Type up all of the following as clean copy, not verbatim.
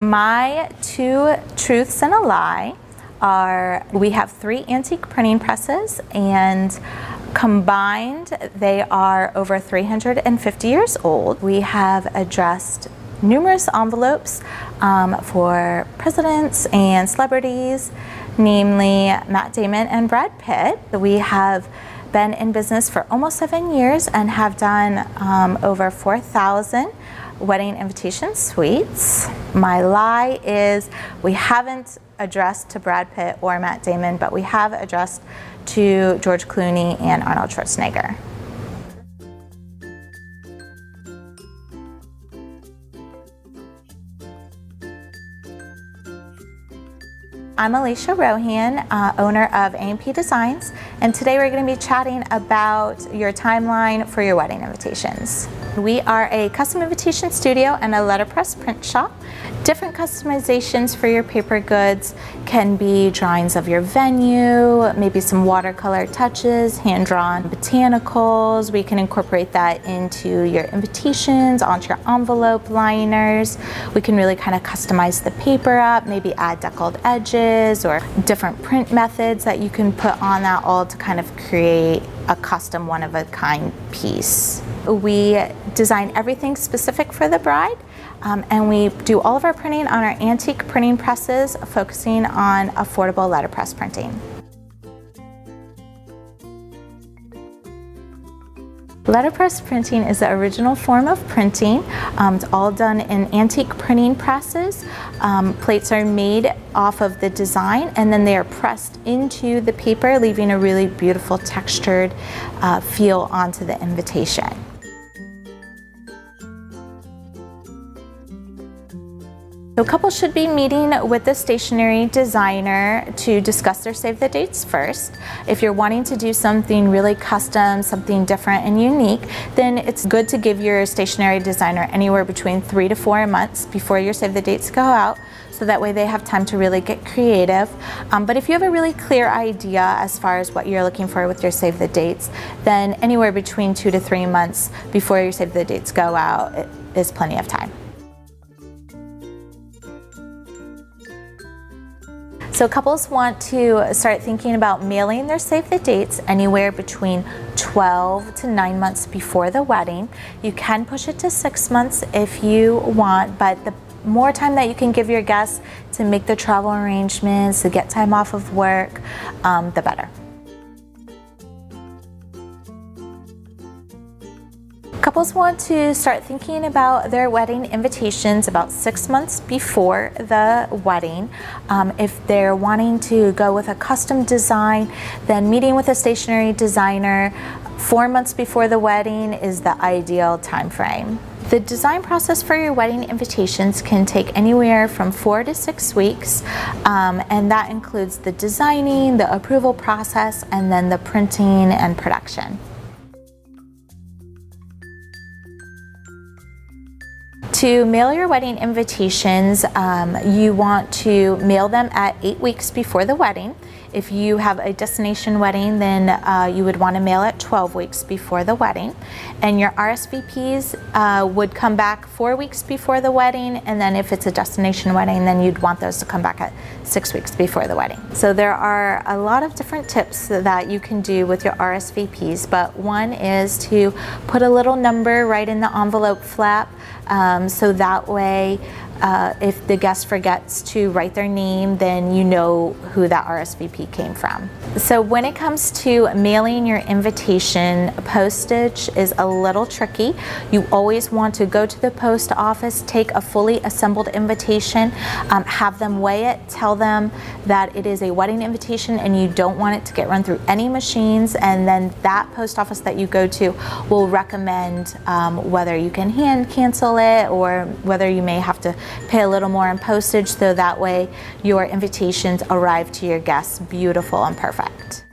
My two truths and a lie are we have 3 antique printing presses, and combined they are over 350 years old. We have addressed numerous envelopes for presidents and celebrities, namely Matt Damon and Brad Pitt. We have been in business for almost 7 years and have done over 4,000 wedding invitation suites. My lie is we haven't addressed to Brad Pitt or Matt Damon, but we have addressed to George Clooney and Arnold Schwarzenegger. I'm Alicia Rohan, owner of A&P Designs, and today we're going to be chatting about your timeline for your wedding invitations. We are a custom invitation studio and a letterpress print shop. Different customizations for your paper goods can be drawings of your venue, maybe some watercolor touches, hand-drawn botanicals. We can incorporate that into your invitations, onto your envelope liners. We can really kind of customize the paper up, maybe add deckled edges or different print methods that you can put on that, all to kind of create a custom one-of-a-kind piece. We design everything specific for the bride, and we do all of our printing on our antique printing presses, focusing on affordable letterpress printing. Letterpress printing is the original form of printing. It's all done in antique printing presses. Plates are made off of the design, and then they are pressed into the paper, leaving a really beautiful textured feel onto the invitation. So couples should be meeting with the stationery designer to discuss their save the dates first. If you're wanting to do something really custom, something different and unique, then it's good to give your stationery designer anywhere between 3 to 4 months before your save the dates go out, so that way they have time to really get creative. But if you have a really clear idea as far as what you're looking for with your save the dates, then anywhere between 2 to 3 months before your save the dates go out is plenty of time. So couples want to start thinking about mailing their save the dates anywhere between 12 to 9 months before the wedding. You can push it to 6 months if you want, but the more time that you can give your guests to make the travel arrangements, to get time off of work, the better. Couples want to start thinking about their wedding invitations about 6 months before the wedding. If they're wanting to go with a custom design, then meeting with a stationery designer 4 months before the wedding is the ideal time frame. The design process for your wedding invitations can take anywhere from 4 to 6 weeks, and that includes the designing, the approval process, and then the printing and production. To mail your wedding invitations, you want to mail them at 8 weeks before the wedding. If you have a destination wedding, then you would want to mail it 12 weeks before the wedding. And your RSVPs would come back 4 weeks before the wedding, and then if it's a destination wedding, then you'd want those to come back at 6 weeks before the wedding. So there are a lot of different tips that you can do with your RSVPs, but one is to put a little number right in the envelope flap, so that way if the guest forgets to write their name, then you know who that RSVP came from. So when it comes to mailing your invitation, postage is a little tricky. You always want to go to the post office, take a fully assembled invitation, have them weigh it, tell them that it is a wedding invitation and you don't want it to get run through any machines, and then that post office that you go to will recommend whether you can hand cancel it or whether you may have to pay a little more in postage, so that way your invitations arrive to your guests beautiful and perfect.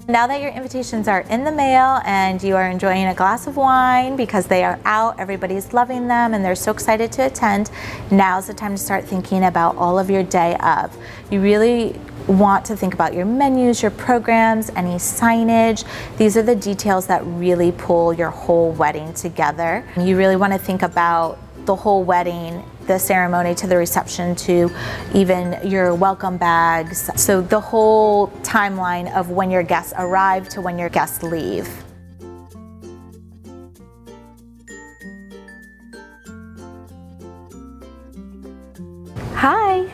Now that your invitations are in the mail and you are enjoying a glass of wine because they are out, everybody's loving them and they're so excited to attend, now's the time to start thinking about all of your day of. You really want to think about your menus, your programs, any signage. These are the details that really pull your whole wedding together. You really want to think about the whole wedding, the ceremony to the reception to even your welcome bags. So the whole timeline of when your guests arrive to when your guests leave. Hi.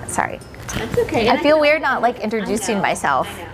Sorry. That's okay. I feel weird not like introducing myself. I know.